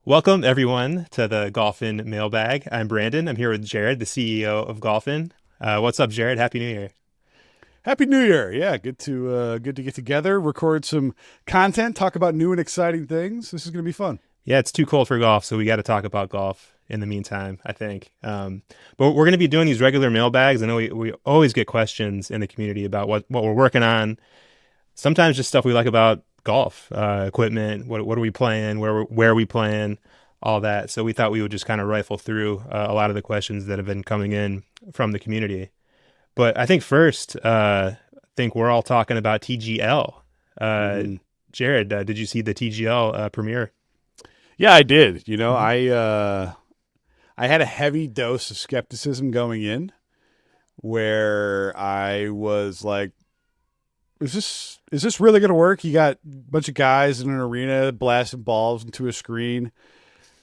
Welcome, everyone, to the GolfN Mailbag. I'm Brandon. I'm here with Jared, the CEO of GolfN. What's up, Jared? Happy New Year. Happy New Year! Yeah, good to get together, record some content, talk about new and exciting things. This is going to be fun. Yeah, it's too cold for golf, so we got to talk about golf in the meantime, I think. But we're going to be doing these regular mailbags. I know we always get questions in the community about what we're working on. Sometimes just stuff we like about golf, equipment, what are we playing, where are we playing, all that. So we thought we would just kind of rifle through a lot of the questions that have been coming in from the community. But I think first, I think we're all talking about TGL. Uh, hmm Jared, did you see the TGL premiere? Yeah, I did. Hmm. I had a heavy dose of skepticism going in, where I was like, "Is this really going to work?" You got a bunch of guys in an arena blasting balls into a screen.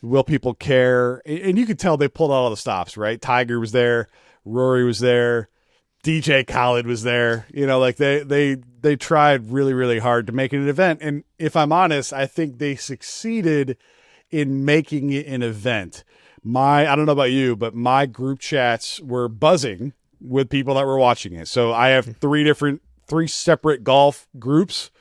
Will people care? And you could tell they pulled out all the stops. Right? Tiger was there, Rory was there, DJ Khaled was there. Like they tried really really hard to make it an event. And if I'm honest, I think they succeeded in making it an event. I don't know about you, but my group chats were buzzing with people that were watching it. So I have three separate golf groups.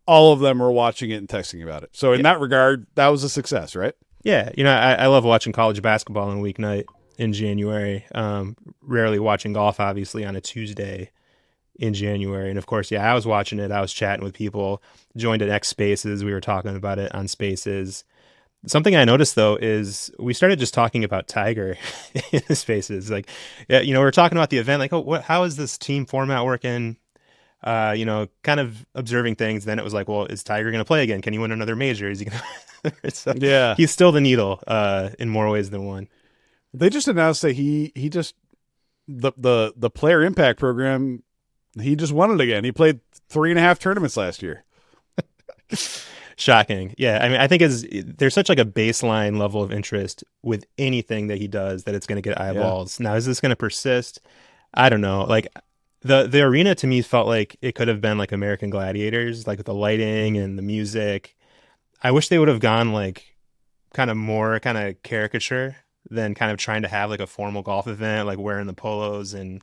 All of them were watching it and texting about it. So in Yeah, that regard, that was a success, right? yeah. I love watching college basketball on weeknight in January. Rarely watching golf, obviously, on a Tuesday in January. And of course, yeah, I was watching it. I was chatting with people, joined at X Spaces. We were talking about it on Spaces. Something I noticed though is we started just talking about Tiger in the Spaces. Like, yeah, we were talking about the event, like, oh, how is this team format working? Kind of observing things. Then it was like, well, is Tiger going to play again? Can he win another major? Is he going to? So Yeah. he's still the needle in more ways than one. They just announced that he just the player impact program, he just won it again. He played three and a half tournaments last year. Shocking. Yeah, I mean, I think there's such like a baseline level of interest with anything that he does that it's going to get Yeah. eyeballs. Now, is this going to persist? I don't know. Like the arena to me felt like it could have been like American Gladiators, like with the lighting Mhm. and the music. I wish they would have gone like kind of more kind of caricature than kind of trying to have like a formal golf event, like wearing the polos and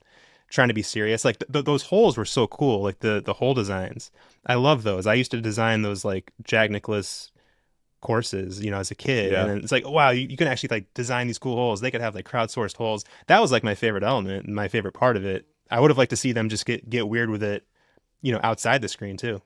trying to be serious. Like those holes were so cool, like the hole designs. I love those. I used to design those like Jack Nicklaus courses, as a kid, and Yeah. then it's like, wow, you can actually like design these cool holes. They could have like crowdsourced holes. That was like my favorite element and my favorite part of it. I would have liked to see them just get weird with it, outside the screen too.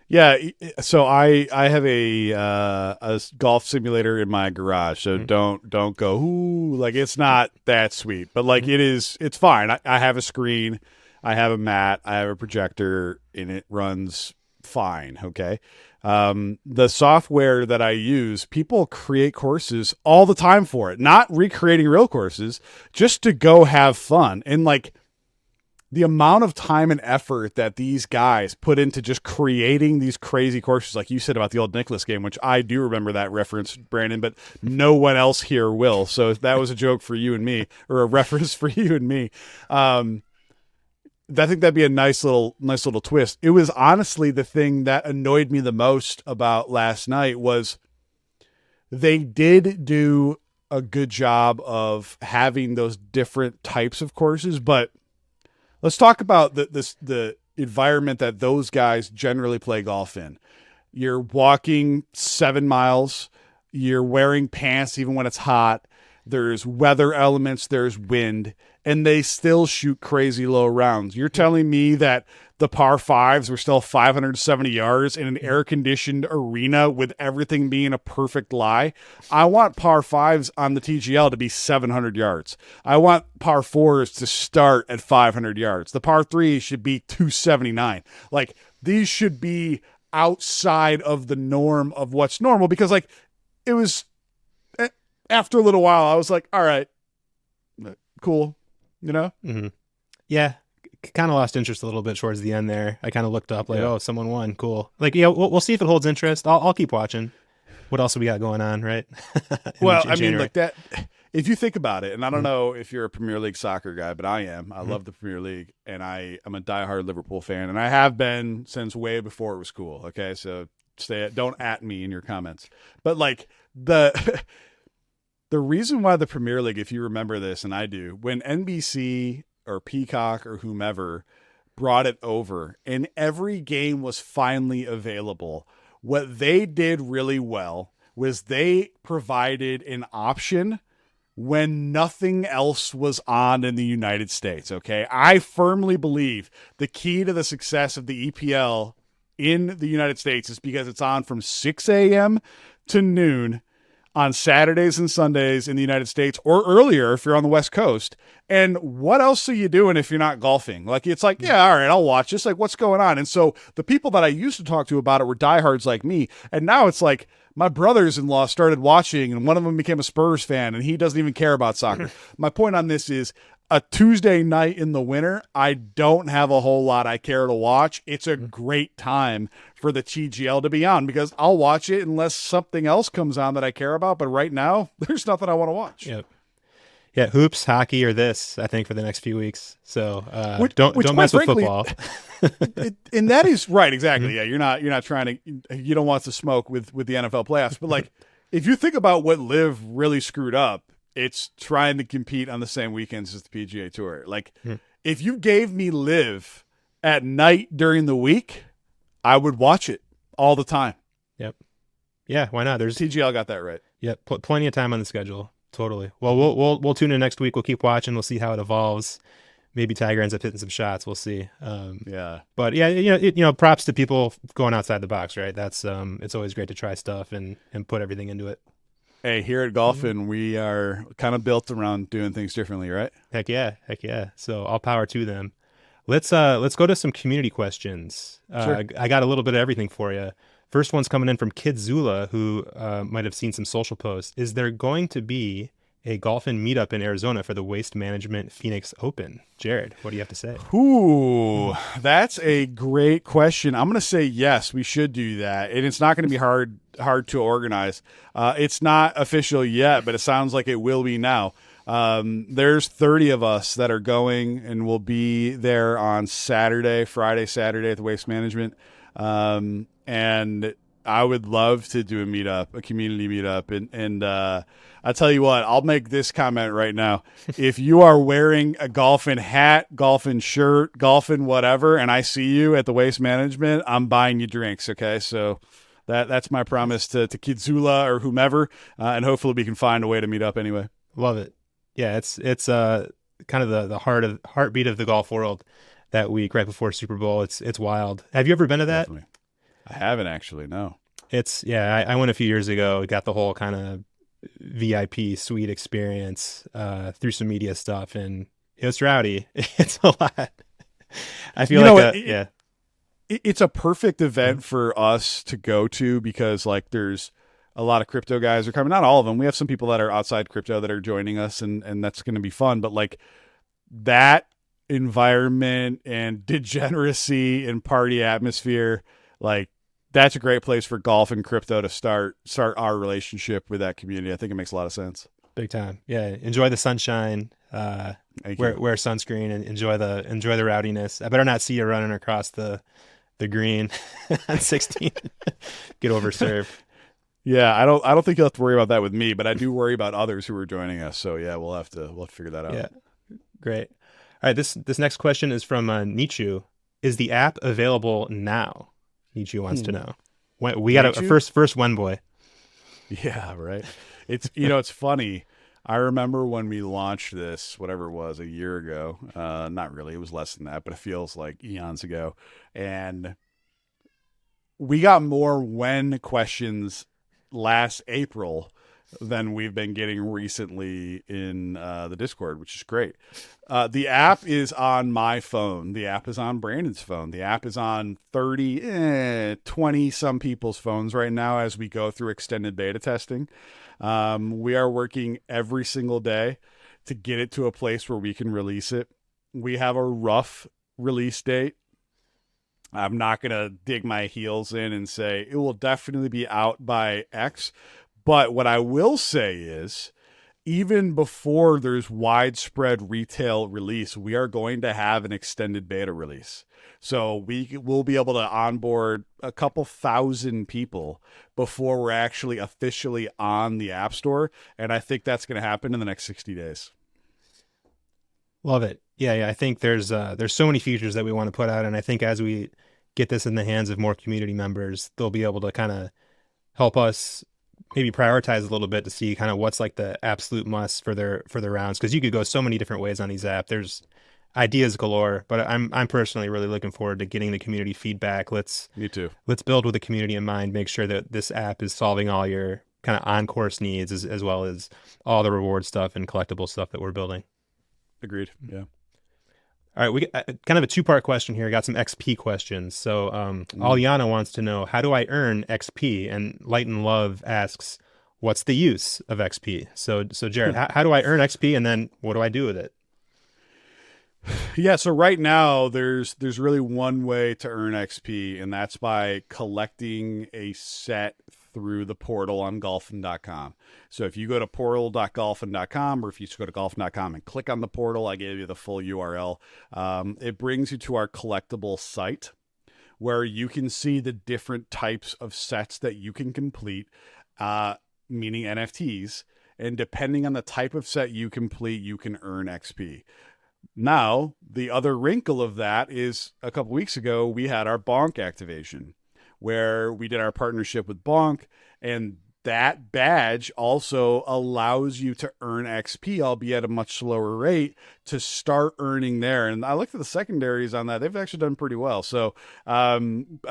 Yeah, so I have a golf simulator in my garage. So Mhm. don't go ooh, like it's not that sweet, but like it's fine. I have a screen, I have a mat, I have a projector, and it runs fine. Okay. The software that I use, people create courses all the time for it, not recreating real courses, just to go have fun. And like the amount of time and effort that these guys put into just creating these crazy courses, like you said about the old Nicholas game, which I do remember that reference, Brandon, but no one else here will. So that was a joke for you and me, or a reference for you and me. Um, I think that'd be a nice little twist. It was honestly the thing that annoyed me the most about last night was they did do a good job of having those different types of courses, but let's talk about the environment that those guys generally play golf in. You're walking 7 miles. You're wearing pants even when it's hot. There's weather elements. There's wind, and they still shoot crazy low rounds. You're telling me that the par fives were still 570 yards in an air conditioned arena with everything being a perfect lie? I want par fives on the TGL to be 700 yards. I want par fours to start at 500 yards. The par threes should be 279. Like these should be outside of the norm of what's normal, because like it was after a little while I was like, all right, cool, you know. Hmm. Yeah, kind of lost interest a little bit towards the end there. I kind of looked up like, Yeah. oh, someone won, cool. Like, yeah, we'll see if it holds interest. I'll keep watching. What else do we got going on, right? Well, In I mean, January. like that, if you think about it, and I don't Mhm. know if you're a Premier League soccer guy, but I am. I Mhm. love the Premier League, and I'm a diehard Liverpool fan, and I have been since way before it was cool. Okay, so don't at me in your comments. But like the the reason why the Premier League, if you remember this, and I do, when NBC or Peacock or whomever brought it over and every game was finally available, what they did really well was they provided an option when nothing else was on in the United States. Okay. I firmly believe the key to the success of the EPL in the United States is because it's on from 6 a.m. to noon on Saturdays and Sundays in the United States, or earlier if you're on the West Coast. And what else are you doing if you're not golfing? Like, it's like, yeah, all right, I'll watch this. Like, what's going on? And so the people that I used to talk to about it were diehards like me. And now it's like my brothers-in-law started watching, and one of them became a Spurs fan, and he doesn't even care about soccer. My point on this is, a Tuesday night in the winter, I don't have a whole lot I care to watch. It's a great time for the TGL to be on because I'll watch it unless something else comes on that I care about. But right now, there's nothing I want to watch. Yep. Yeah, hoops, hockey, or this, I think, for the next few weeks. So Which, don't mess with frankly, football. And that is right, exactly. Yeah, you're not trying to. You don't want to smoke with the NFL playoffs. But like, if you think about what Live really screwed up, it's trying to compete on the same weekends as the PGA Tour. Like, if you gave me Live at night during the week, I would watch it all the time. Yep. Yeah, why not? There's TGL got that right. Yep, plenty of time on the schedule. Totally. Well, we'll tune in next week. We'll keep watching. We'll see how it evolves. Maybe Tiger ends up hitting some shots. We'll see. Yeah. But yeah, props to people going outside the box, right? That's it's always great to try stuff and put everything into it. Hey, here at GolfN, we are kind of built around doing things differently, right? Heck yeah. So all power to them. Let's go to some community questions. Sure. I got a little bit of everything for you. First one's coming in from Kid Zula, who might have seen some social posts. Is there going to be a GolfN meetup in Arizona for the Waste Management Phoenix Open? Jared, what do you have to say? Ooh, that's a great question. I'm going to say yes, we should do that. And it's not going to be hard to organize. It's not official yet, but it sounds like it will be now. There's 30 of us that are going, and we'll be there on Friday, Saturday at the Waste Management. And I would love to do a community meetup. And I'll tell you what, I'll make this comment right now. If you are wearing a GolfN hat, GolfN shirt, GolfN whatever, and I see you at the Waste Management, I'm buying you drinks. Okay. So that's my promise to Kidzula or whomever. And hopefully we can find a way to meet up anyway. Love it. Yeah. It's kind of the heartbeat of the golf world that week right before Super Bowl. It's wild. Have you ever been to that? Definitely. I haven't actually, no. I went a few years ago, got the whole kind of VIP suite experience through some media stuff, and it was rowdy. It's a lot. I feel it's a perfect event for us to go to because like there's a lot of crypto guys are coming. Not all of them. We have some people that are outside crypto that are joining us, and that's going to be fun. But like that environment and degeneracy and party atmosphere, like that's a great place for golf and crypto to start our relationship with that community. I think it makes a lot of sense. Big time. Yeah. Enjoy the sunshine. Wear sunscreen and enjoy the rowdiness. I better not see you running across the green on 16. Get overserved. Yeah, I don't think you'll have to worry about that with me, but I do worry about others who are joining us. So yeah, we'll have to figure that out. Yeah. Great. All right. This next question is from Nichu. Is the app available now? Nichu wants to know. We got a first one, boy. Yeah, right. It's it's funny. I remember when we launched this, whatever it was, a year ago. Not really, it was less than that, but it feels like eons ago. And we got more when questions last April than we've been getting recently in the Discord, which is great. The app is on my phone. The app is on Brandon's phone. The app is on 20 some people's phones right now as we go through extended beta testing. We are working every single day to get it to a place where we can release it. We have a rough release date. I'm not going to dig my heels in and say it will definitely be out by X. But what I will say is even before there's widespread retail release, we are going to have an extended beta release. So we will be able to onboard a couple thousand people before we're actually officially on the App Store. And I think that's going to happen in the next 60 days. Love it. Yeah. I think there's so many features that we want to put out. And I think as we get this in the hands of more community members, they'll be able to kind of help us maybe prioritize a little bit to see kind of what's like the absolute must for their rounds, because you could go so many different ways on these apps. There's ideas galore, but I'm personally really looking forward to getting the community feedback. Me too. Let's build with the community in mind, make sure that this app is solving all your kind of on course needs as well as all the reward stuff and collectible stuff that we're building. Agreed. Yeah. All right, we get kind of a two-part question here. I got some XP questions. So Aliana wants to know, how do I earn XP? And Light and Love asks, what's the use of XP? So Jared, how do I earn XP, and then what do I do with it? Yeah, so right now there's really one way to earn XP, and that's by collecting a set through the portal on golfn.com. So if you go to portal.golfn.com, or if you just go to golfn.com and click on the portal, I gave you the full URL. It brings you to our collectible site where you can see the different types of sets that you can complete, meaning NFTs. And depending on the type of set you complete, you can earn XP. Now, the other wrinkle of that is a couple weeks ago, we had our Bonk activation where we did our partnership with Bonk, and that badge also allows you to earn XP, albeit at a much slower rate, to start earning there. And I looked at the secondaries on that. They've actually done pretty well. So I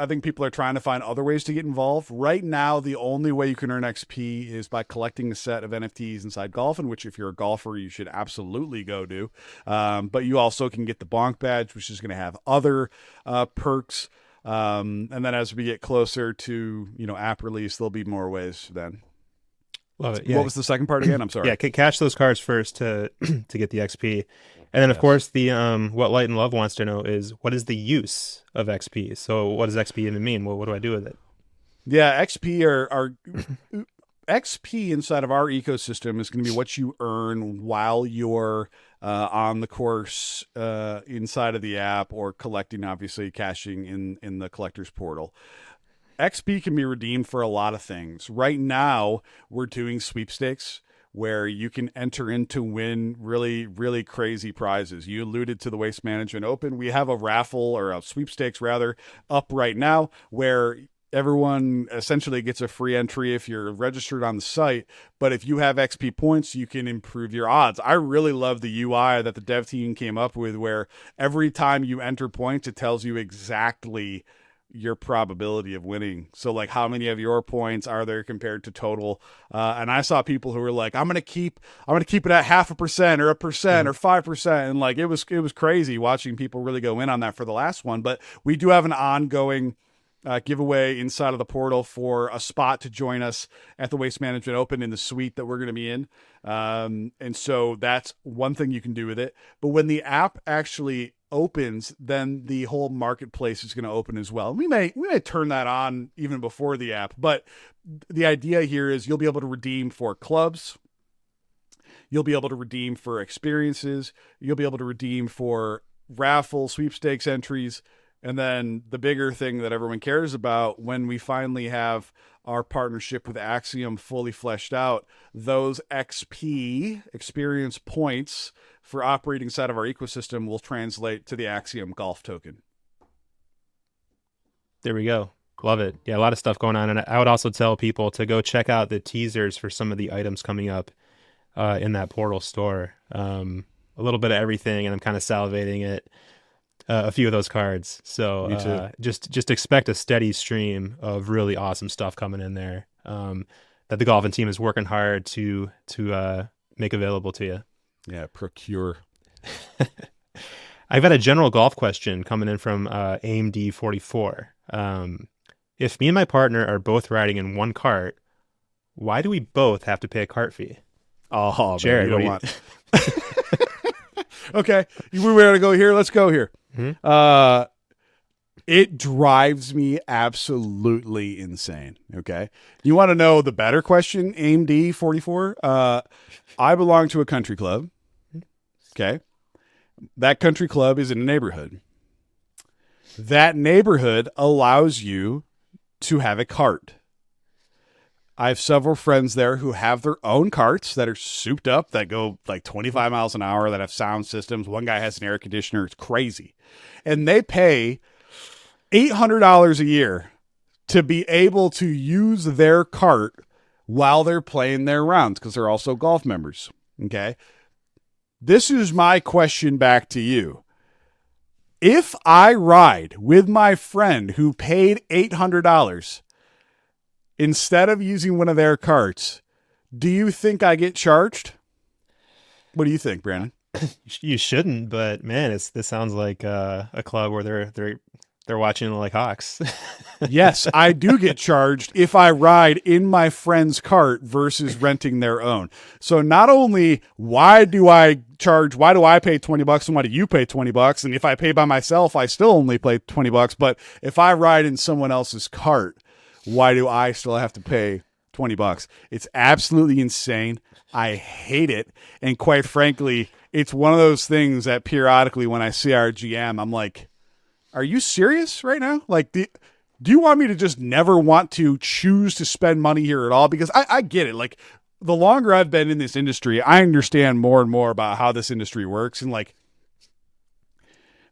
think people are trying to find other ways to get involved. Right now, the only way you can earn XP is by collecting a set of NFTs inside GolfN, which if you're a golfer, you should absolutely go do. But you also can get the Bonk badge, which is going to have other perks. And then as we get closer to, app release, there'll be more ways then. Love it. Yeah. What was the second part again? I'm sorry. Yeah, cash those cards first to get the XP. And then of course the what Light and Love wants to know is, what is the use of XP? So what does XP even mean? What do I do with it? Yeah, XP are XP inside of our ecosystem is going to be what you earn while you're on the course inside of the app, or collecting, obviously cashing in the collector's portal. XP can be redeemed for a lot of things. Right now, we're doing sweepstakes where you can enter in to win really, really crazy prizes. You alluded to the Waste Management Open. We have a raffle, or a sweepstakes rather, up right now where everyone essentially gets a free entry if you're registered on the site. But if you have XP points, you can improve your odds. I really love the UI that the dev team came up with, where every time you enter points, it tells you exactly your probability of winning. So like, how many of your points are there compared to total? And I saw people who were like, I'm going to keep it at 0.5% or 1% or 5%. And like, it was crazy watching people really go in on that for the last one. But we do have an ongoing giveaway inside of the portal for a spot to join us at the Waste Management Open in the suite that we're going to be in. And so that's one thing you can do with it. But when the app actually opens, then the whole marketplace is going to open as well. We may turn that on even before the app, but the idea here is you'll be able to redeem for clubs. You'll be able to redeem for experiences. You'll be able to redeem for raffle sweepstakes entries. And then the bigger thing that everyone cares about, when we finally have our partnership with Axiom fully fleshed out, those XP experience points for operating inside of our ecosystem will translate to the Axiom Golf token. There we go. Love it. Yeah, a lot of stuff going on. And I would also tell people to go check out the teasers for some of the items coming up in that portal store. A little bit of everything, and I'm kind of salivating at a few of those cards. So just expect a steady stream of really awesome stuff coming in there that the GolfN team is working hard to make available to you. Yeah, procure. I've got a general golf question coming in from AMD44. If me and my partner are both riding in one cart, why do we both have to pay a cart fee? Oh, Jared, man, you don't want. Okay, we were going to go here. Let's go here. It drives me absolutely insane. Okay. You want to know the better question, AMD 44? I belong to a country club. Okay. That country club is in a neighborhood. That neighborhood allows you to have a cart. I have several friends there who have their own carts that are souped up, that go like 25 miles an hour, that have sound systems. One guy has an air conditioner. It's crazy. And they pay $800 a year to be able to use their cart while they're playing their rounds because they're also golf members. Okay. This is my question back to you. If I ride with my friend who paid $800 instead of using one of their carts, do you think I get charged? What do you think, Brandon? You shouldn't, but man, this sounds like a club where they're watching like hawks. Yes, I do get charged if I ride in my friend's cart versus renting their own. So not only why do I pay $20 and why do you pay $20? And if I pay by myself, I still only pay $20. But if I ride in someone else's cart, why do I still have to pay $20? It's absolutely insane. I hate it. And quite frankly, it's one of those things that periodically when I see our GM, I'm like, are you serious right now? Like, do you want me to just never want to choose to spend money here at all? Because I get it. Like, the longer I've been in this industry, I understand more and more about how this industry works. And like,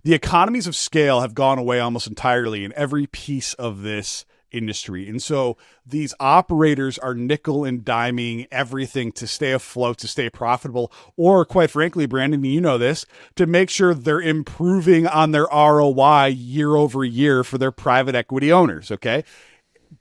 the economies of scale have gone away almost entirely in every piece of this industry. And so these operators are nickel and diming everything to stay afloat, to stay profitable, or quite frankly, Brandon, you know this, to make sure they're improving on their ROI year over year for their private equity owners. Okay.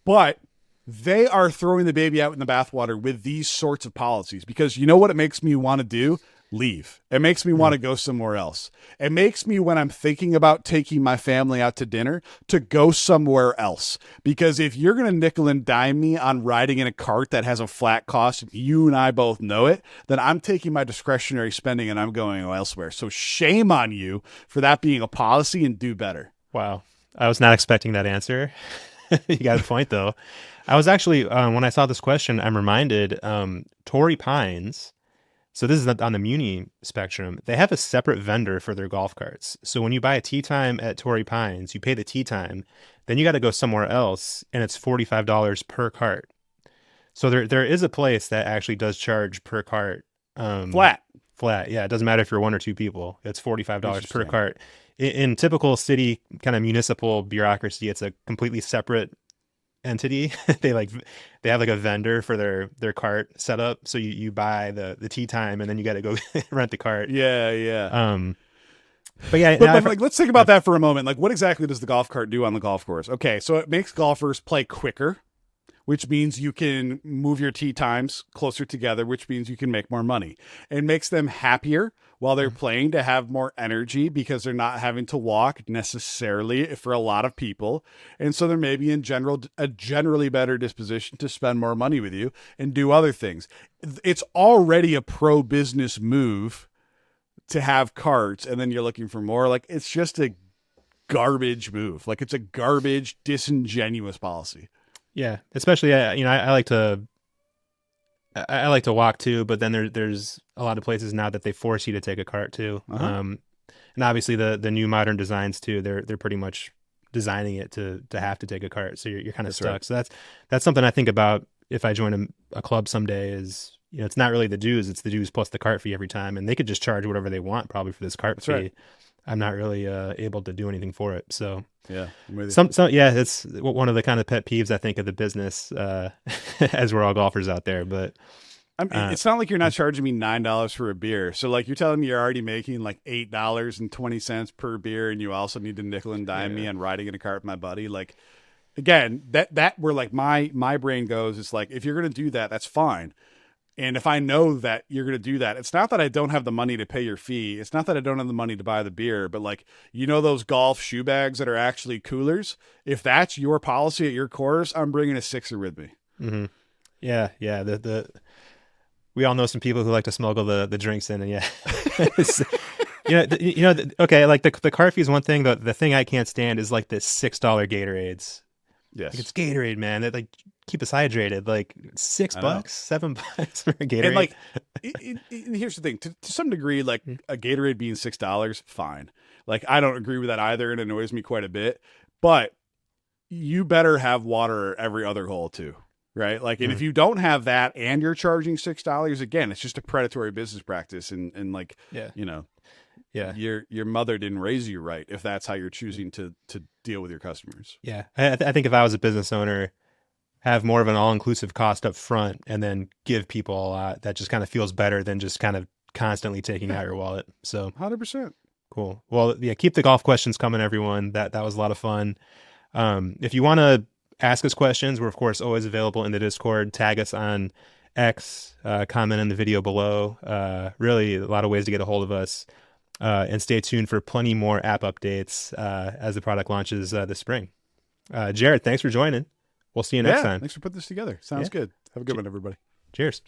But they are throwing the baby out in the bathwater with these sorts of policies because you know what it makes me want to do? Leave. It makes me want to go somewhere else. It makes me, when I'm thinking about taking my family out to dinner, to go somewhere else. Because if you're going to nickel and dime me on riding in a cart that has a flat cost, you and I both know it, then I'm taking my discretionary spending and I'm going elsewhere. So shame on you for that being a policy, and do better. Wow. I was not expecting that answer. You got a point though. I was actually, when I saw this question, I'm reminded, Torrey Pines. So this is on the Muni spectrum. They have a separate vendor for their golf carts. So when you buy a tee time at Torrey Pines, you pay the tee time, then you got to go somewhere else, and it's $45 per cart. So there is a place that actually does charge per cart. Flat. Yeah, it doesn't matter if you're one or two people. It's $45 per cart. In typical city kind of municipal bureaucracy, it's a completely separate entity. They have like a vendor for their cart set up, so you buy the tee time and then you got to go rent the cart. But like, let's think about that for a moment. Like, what exactly does the golf cart do on the golf course? Okay, so it makes golfers play quicker, which means you can move your tee times closer together, which means you can make more money. It makes them happier while they're playing, to have more energy because they're not having to walk necessarily for a lot of people. And so they're maybe in general a generally better disposition to spend more money with you and do other things. It's already a pro-business move to have carts, and then you're looking for more. Like, it's just a garbage move. Like, it's a garbage, disingenuous policy. Yeah, especially I like to walk too, but then there's a lot of places now that they force you to take a cart too. And obviously the new modern designs too, they're pretty much designing it to have to take a cart, so you're kind of stuck. Right. So that's something I think about if I join a club someday. Is it's not really the dues, it's the dues plus the cart fee every time, and they could just charge whatever they want probably for this cart fee. Right. I'm not really able to do anything for it. So yeah, it's one of the kind of pet peeves I think of the business, as we're all golfers out there. But I mean, it's not like you're not charging me $9 for a beer. So like, you're telling me you're already making like $8.20 per beer, and you also need to nickel and dime me on riding in a cart with my buddy. Like, again, that where like my brain goes, it's like, if you're gonna do that, that's fine. And if I know that you're going to do that, it's not that I don't have the money to pay your fee. It's not that I don't have the money to buy the beer, but like, those golf shoe bags that are actually coolers. If that's your policy at your course, I'm bringing a sixer with me. Mm-hmm. Yeah. We all know some people who like to smuggle the drinks in, and Okay, like the cart fee is one thing. The thing I can't stand is like the $6 Gatorades. Like it's Yes, Gatorade, man. That like keep us hydrated. Like six I know. bucks, $7 for a And Gatorade. like, here's the thing: to some degree, like a Gatorade being $6, fine. Like I don't agree with that either. It annoys me quite a bit. But you better have water every other hole too, right? Like, and if Mm. you don't have that and you're charging $6, again, it's just a predatory business practice. And like, Yeah, you know, yeah, your mother didn't raise you right if that's how you're choosing to deal with your customers. yeah. I think if I was a business owner, have more of an all-inclusive cost up front, and then give people a lot, that just kind of feels better than just kind of constantly taking Yeah, out your wallet. So 100%. cool. Well, yeah, keep the golf questions coming, everyone. That was a lot of fun. If you want to ask us questions, we're of course always available in the Discord. Tag us on X, comment in the video below. Really, a lot of ways to get a hold of us. And stay tuned for plenty more app updates as the product launches this spring. Jared, thanks for joining. We'll see you next Yeah, time. thanks for putting this together. Sounds Yeah. good. Have a good Che- one, everybody. Cheers.